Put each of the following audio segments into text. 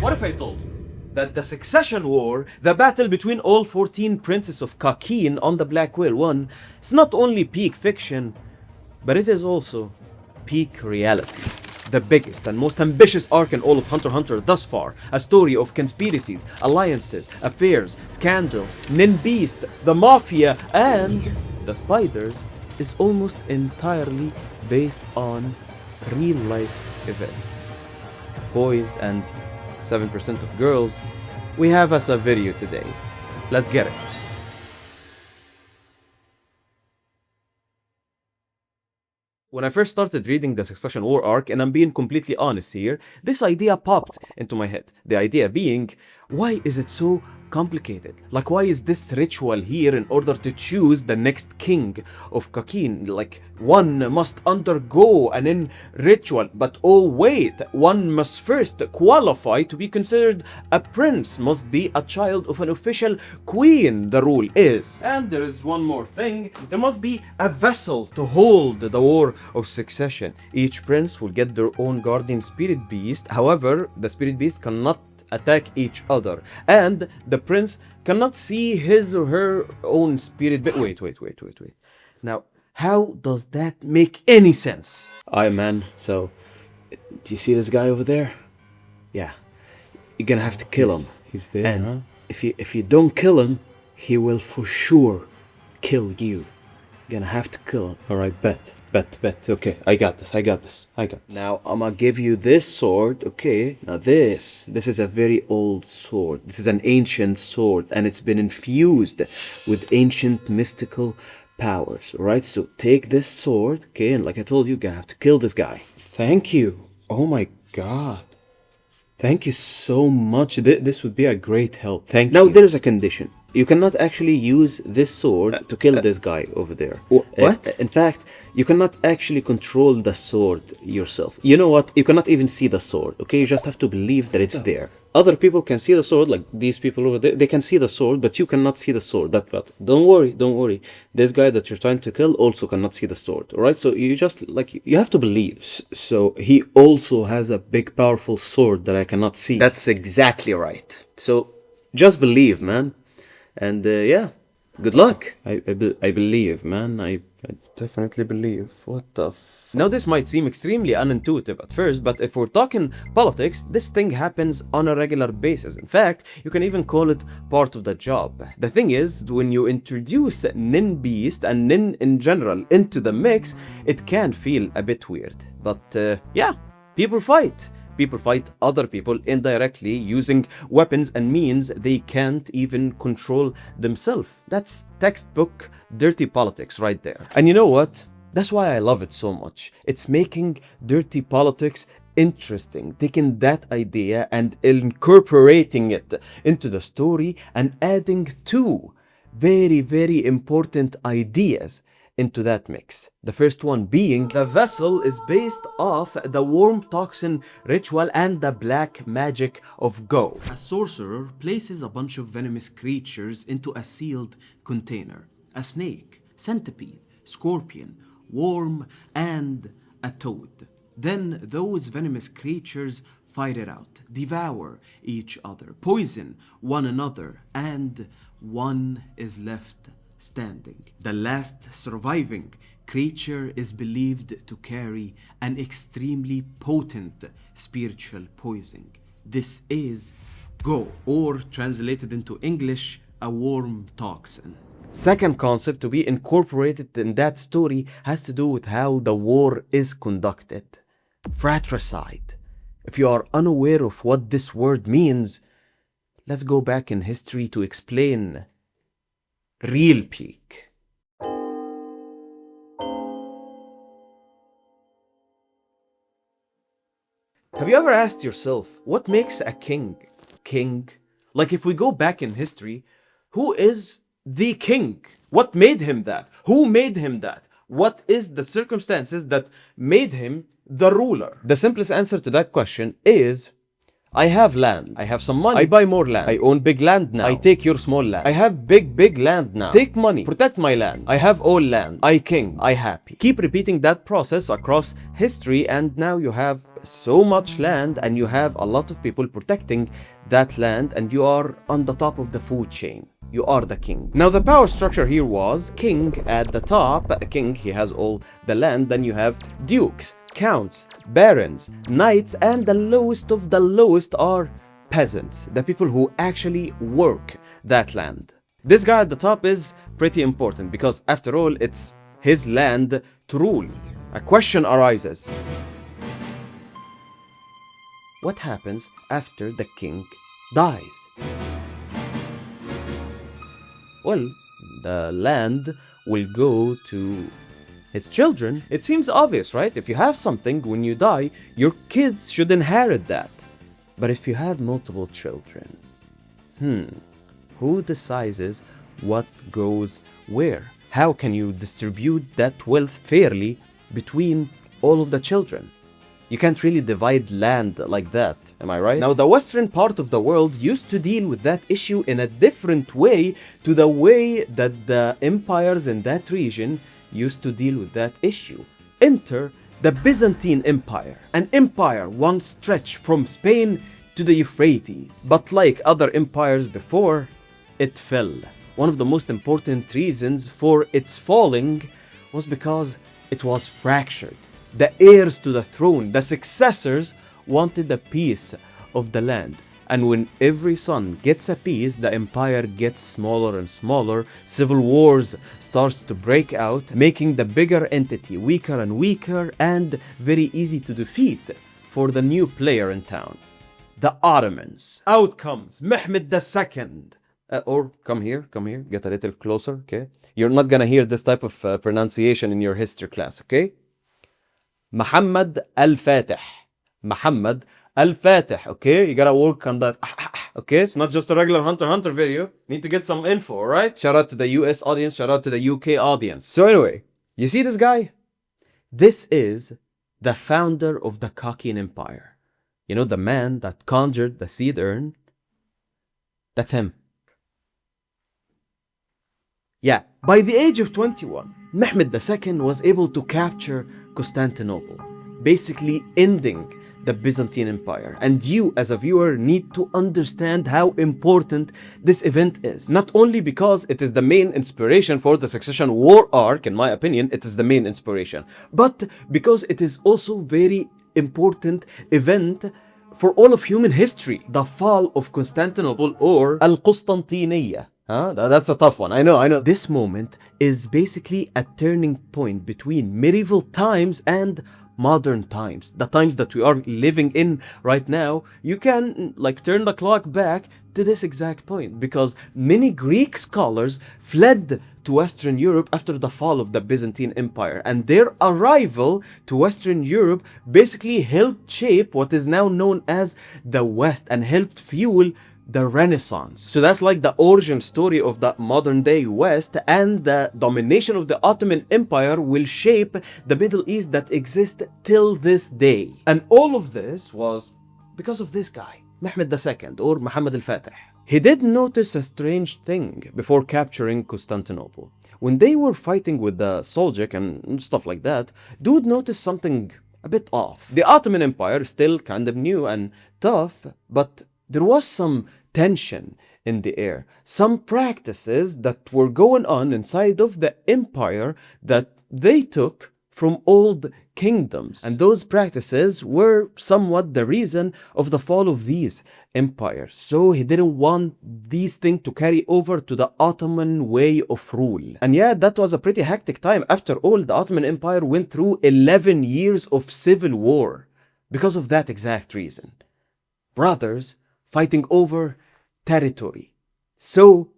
What if I told you that the Succession War, the battle between all 14 princes of Kakeen on the Black Whale won, is not only peak fiction, but it is also peak reality. The biggest and most ambitious arc in all of Hunter x Hunter thus far, a story of conspiracies, alliances, affairs, scandals, Nin Beast, the Mafia, and the Spiders, is almost entirely based on real-life events. Boys and 7% of girls, we have us a video today. Let's get it. When I first started reading the Succession War arc, and I'm being completely honest here, this idea popped into my head. The idea being, why is it so complicated? Like, why is this ritual here in order to choose the next king of Kakeen? Like, one must undergo an ritual, but oh wait, one must first qualify to be considered a prince, must be a child of an official queen, the rule is. And there is one more thing, there must be a vessel to hold the war of succession. Each prince will get their own guardian spirit beast, however, the spirit beast cannot attack each other, and the prince cannot see his or her own spirit wait. Now, how does that make any sense? Aye, man, so do you see this guy over there? Yeah, you're gonna have to kill him. He's there, and huh? if you don't kill him, he will for sure kill you. You're gonna have to kill him. Alright, bet. Okay, I got this. Now, I'm gonna give you this sword, okay? Now this is a very old sword. This is an ancient sword, and it's been infused with ancient mystical powers, right? So take this sword, okay? And like I told you, you're gonna have to kill this guy. Thank you. Oh my god. Thank you so much. This would be a great help. Thank you. Now, there's a condition. You cannot actually use this sword to kill this guy over there. What? In fact, you cannot actually control the sword yourself. You know what? You cannot even see the sword, okay? You just have to believe that it's there. Other people can see the sword, like these people over there. They can see the sword, but you cannot see the sword. But don't worry. This guy that you're trying to kill also cannot see the sword, alright? So you just, like, you have to believe. So he also has a big, powerful sword that I cannot see. That's exactly right. So just believe, man. And yeah, good luck. I believe, man. I definitely believe. What the Now, this might seem extremely unintuitive at first, but if we're talking politics, this thing happens on a regular basis. In fact, you can even call it part of the job. The thing is, when you introduce Nin Beast and Nin in general into the mix, it can feel a bit weird. But yeah, people fight. People fight other people indirectly using weapons and means they can't even control themselves. That's textbook dirty politics right there. And you know what? That's why I love it so much. It's making dirty politics interesting, taking that idea and incorporating it into the story and adding two very, very important ideas into that mix. The first one being, the vessel is based off the worm toxin ritual and the black magic of Go. A sorcerer places a bunch of venomous creatures into a sealed container. A snake, centipede, scorpion, worm, and a toad. Then those venomous creatures fight it out, devour each other, poison one another, and one is left standing. The last surviving creature is believed to carry an extremely potent spiritual poison. This is Go, or translated into English, a worm toxin. Second concept to be incorporated in that story has to do with how the war is conducted. Fratricide. If you are unaware of what this word means, let's go back in history to explain real peak. Have you ever asked yourself, what makes a king king? Like, if we go back in history, who is the king? What made him that? Who made him that? What is the circumstances that made him the ruler? The simplest answer to that question is, I have land. I have some money. I buy more land. I own big land now. I take your small land. I have big land now. Take money. Protect my land. I have all land. I king. I happy. Keep repeating that process across history, and now you have so much land and you have a lot of people protecting that land, and you are on the top of the food chain. You are the king. Now the power structure here was king at the top. A king, he has all the land. Then you have dukes, counts, barons, knights, and the lowest of the lowest are peasants, the people who actually work that land. This guy at the top is pretty important because after all, it's his land to rule. A question arises. What happens after the king dies? Well, the land will go to his children. It seems obvious, right? If you have something, when you die, your kids should inherit that. But if you have multiple children, who decides what goes where? How can you distribute that wealth fairly between all of the children? You can't really divide land like that, am I right? Now, the western part of the world used to deal with that issue in a different way to the way that the empires in that region used to deal with that issue. Enter the Byzantine Empire, an empire once stretched from Spain to the Euphrates. But like other empires before, it fell. One of the most important reasons for its falling was because it was fractured. The heirs to the throne, the successors, wanted a piece of the land. And when every son gets a piece, the empire gets smaller and smaller. Civil wars starts to break out, making the bigger entity weaker and weaker and very easy to defeat for the new player in town. The Ottomans. Out comes Mehmed II. Or come here, get a little closer, okay? You're not gonna hear this type of pronunciation in your history class, okay? Muhammad al-Fatih. Muhammad al-Fatih, okay? You gotta work on that, okay? It's not just a regular Hunter video. Need to get some info, alright? Shout out to the US audience, shout out to the UK audience. So anyway, you see this guy? This is the founder of the Kakian Empire. You know, the man that conjured the seed urn? That's him. Yeah, by the age of 21, Mehmed II was able to capture Constantinople, basically ending the Byzantine Empire. And you, as a viewer, need to understand how important this event is. Not only because it is the main inspiration for the Succession War arc, in my opinion, it is the main inspiration, but because it is also very important event for all of human history. The fall of Constantinople, or Al-Qustantiniya. That's a tough one. I know. This moment is basically a turning point between medieval times and modern times. The times that we are living in right now. You can turn the clock back to this exact point because many Greek scholars fled to Western Europe after the fall of the Byzantine Empire, and their arrival to Western Europe basically helped shape what is now known as the West and helped fuel the Renaissance. So that's like the origin story of the modern day West, and the domination of the Ottoman Empire will shape the Middle East that exists till this day. And all of this was because of this guy, Mehmed II, or Muhammad al-Fatih. He did notice a strange thing before capturing Constantinople. When they were fighting with the Seljuk and stuff like that, dude noticed something a bit off. The Ottoman Empire is still kind of new and tough, but there was some tension in the air. Some practices that were going on inside of the empire that they took from old kingdoms. And those practices were somewhat the reason of the fall of these empires. So he didn't want these things to carry over to the Ottoman way of rule. And yeah, that was a pretty hectic time. After all, the Ottoman Empire went through 11 years of civil war because of that exact reason. Brothers fighting over territory. So,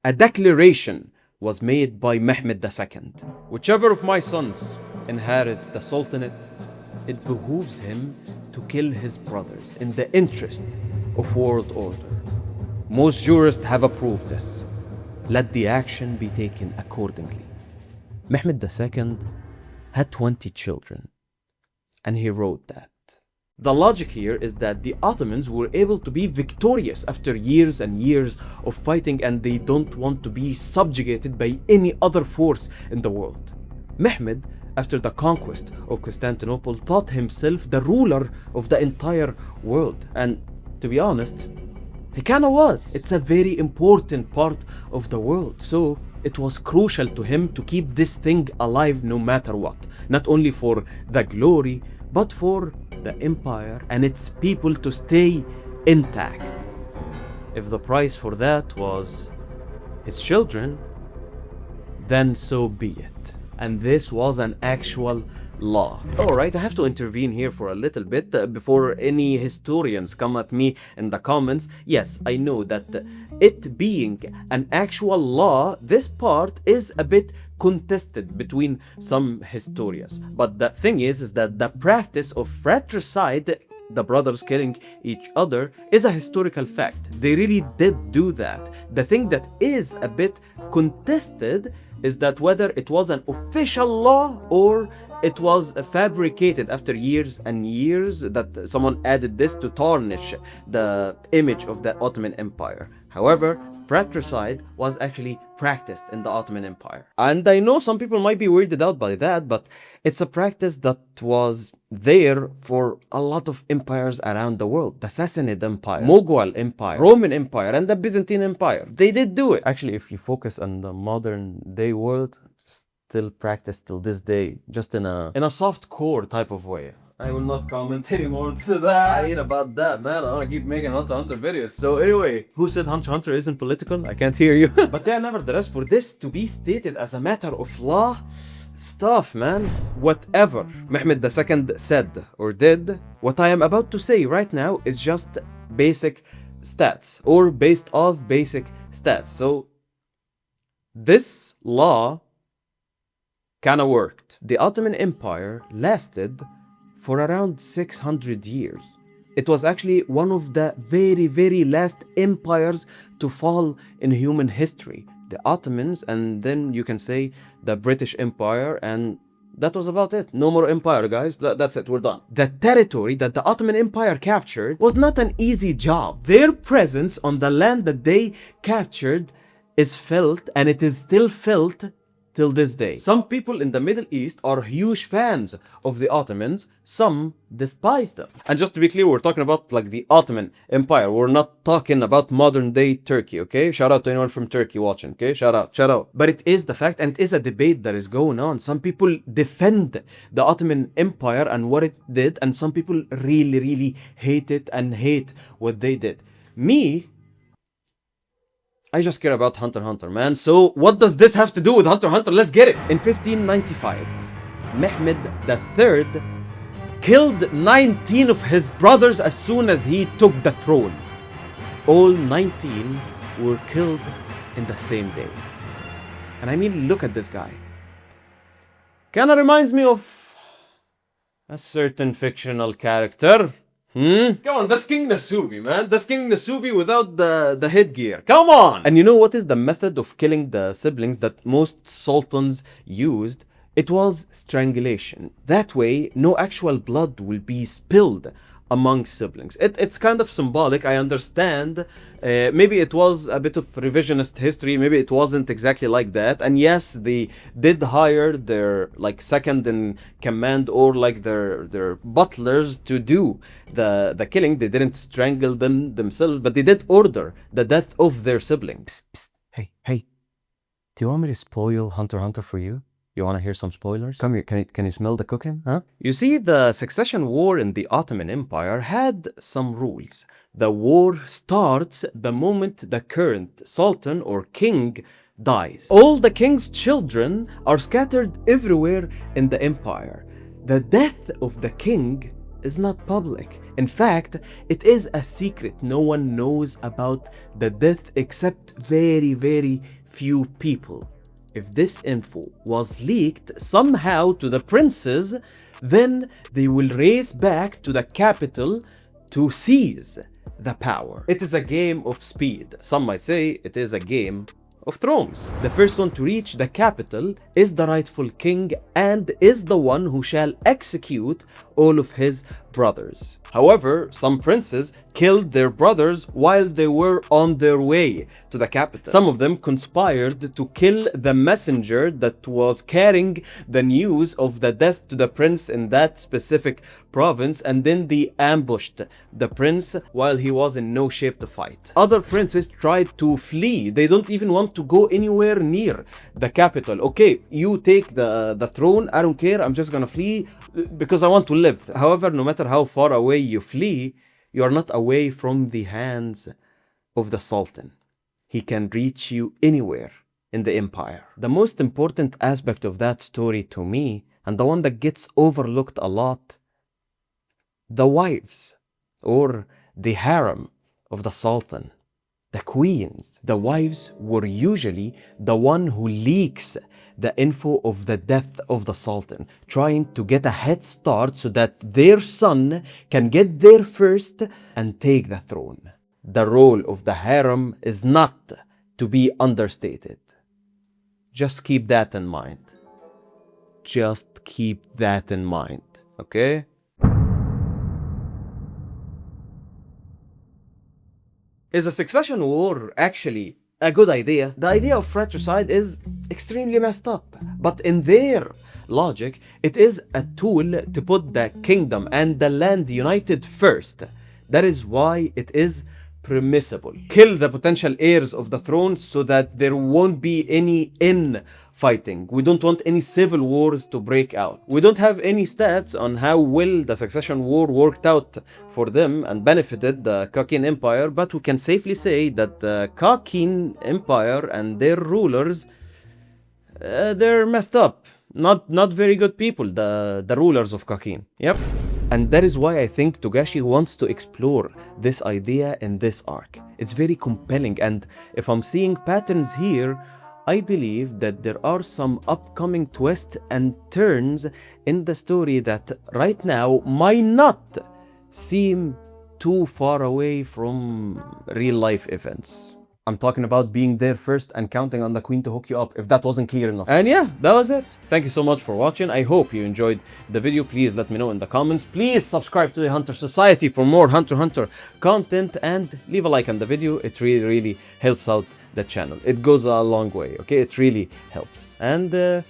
a declaration was made by Mehmed II. Whichever of my sons inherits the Sultanate, it behooves him to kill his brothers in the interest of world order. Most jurists have approved this. Let the action be taken accordingly. Mehmed II had 20 children, and he wrote that. The logic here is that the Ottomans were able to be victorious after years and years of fighting, and they don't want to be subjugated by any other force in the world. Mehmed, after the conquest of Constantinople, thought himself the ruler of the entire world. And to be honest, he kinda was. It's a very important part of the world. So it was crucial to him to keep this thing alive no matter what. Not only for the glory, but for the empire and its people to stay intact. If the price for that was his children, then so be it. And this was an actual law. Alright, I have to intervene here for a little bit before any historians come at me in the comments. Yes, I know that it being an actual law, this part is a bit contested between some historians. But the thing is that the practice of fratricide, the brothers killing each other, is a historical fact. They really did do that. The thing that is a bit contested is that whether it was an official law or it was fabricated after years and years, that someone added this to tarnish the image of the Ottoman Empire. However, fratricide was actually practiced in the Ottoman Empire. And I know some people might be weirded out by that, but it's a practice that was there for a lot of empires around the world. The Sassanid Empire, Mughal Empire, Roman Empire, and the Byzantine Empire. They did do it. Actually, if you focus on the modern day world, still practiced till this day, just in a soft core type of way. I will not comment anymore to that. I ain't about that, man. I want to keep making Hunter videos. So anyway, who said Hunter isn't political? I can't hear you. But yeah, nevertheless, for this to be stated as a matter of law, stuff, man. Whatever Mehmed II said or did, what I am about to say right now is just basic stats, or based off basic stats. So this law kinda worked. The Ottoman Empire lasted for around 600 years. It was actually one of the very last empires to fall in human history. The Ottomans, and then you can say the British Empire, and that was about it. No more empire, guys. That's it, we're done. The territory that the Ottoman Empire captured was not an easy job. Their presence on the land that they captured is felt, and it is still felt till this day. Some people in the Middle East are huge fans of the Ottomans, some despise them. And just to be clear, we're talking about like the Ottoman Empire. We're not talking about modern day Turkey, okay? Shout out to anyone from Turkey watching, okay? Shout out, shout out. But it is the fact, and it is a debate that is going on. Some people defend the Ottoman Empire and what it did, and some people really hate it and hate what they did. Me, I just care about HunterxHunter, man. So what does this have to do with HunterxHunter? Let's get it. In 1595, Mehmed III killed 19 of his brothers as soon as he took the throne. All 19 were killed in the same day. And I mean, look at this guy. Kinda reminds me of a certain fictional character. Come on, that's King Nasubi, man. That's King Nasubi without the headgear. Come on! And you know what is the method of killing the siblings that most sultans used? It was strangulation. That way, no actual blood will be spilled among siblings. It's kind of symbolic, I understand. Maybe it was a bit of revisionist history, maybe it wasn't exactly like that. And yes, they did hire their like second in command or like their butlers to do the killing. They didn't strangle them themselves, but they did order the death of their siblings. Psst, psst. Hey, do you want me to spoil HunterxHunter for you? You want to hear some spoilers? Come here, can you smell the cooking, huh? You see, the succession war in the Ottoman Empire had some rules. The war starts the moment the current sultan or king dies. All the king's children are scattered everywhere in the empire. The death of the king is not public. In fact, it is a secret. No one knows about the death except very few people. If this info was leaked somehow to the princes, then they will race back to the capital to seize the power. It is a game of speed. Some might say it is a game of thrones. The first one to reach the capital is the rightful king and is the one who shall execute all of his brothers. However, some princes killed their brothers while they were on their way to the capital. Some of them conspired to kill the messenger that was carrying the news of the death to the prince in that specific province, and then they ambushed the prince while he was in no shape to fight. Other princes tried to flee. They don't even want to go anywhere near the capital. Okay, you take the throne, I don't care, I'm just gonna flee because I want to live. However, no matter how far away you flee, you are not away from the hands of the Sultan. He can reach you anywhere in the empire. The most important aspect of that story to me, and the one that gets overlooked a lot, the wives or the harem of the Sultan, the queens. The wives were usually the one who leaks the info of the death of the Sultan, trying to get a head start so that their son can get there first and take the throne. The role of the harem is not to be understated. Just keep that in mind. Just keep that in mind, okay? Is a succession war actually a good idea? The idea of fratricide is extremely messed up, but in their logic, it is a tool to put the kingdom and the land united first. That is why it is permissible. Kill the potential heirs of the throne so that there won't be any infighting. We don't want any civil wars to break out. We don't have any stats on how well the succession war worked out for them and benefited the Kakin Empire, but we can safely say that the Kakin Empire and their rulers, they're messed up. Not very good people, the rulers of Kakin. Yep. And that is why I think Togashi wants to explore this idea in this arc. It's very compelling, and if I'm seeing patterns here, I believe that there are some upcoming twists and turns in the story that right now might not seem too far away from real life events. I'm talking about being there first and counting on the queen to hook you up, if that wasn't clear enough. And yeah, that was it. Thank you so much for watching. I hope you enjoyed the video. Please let me know in the comments. Please subscribe to the Hunter Society for more Hunter x Hunter content, and leave a like on the video. It really helps out the channel. It goes a long way, okay? It really helps. And have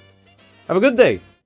a good day.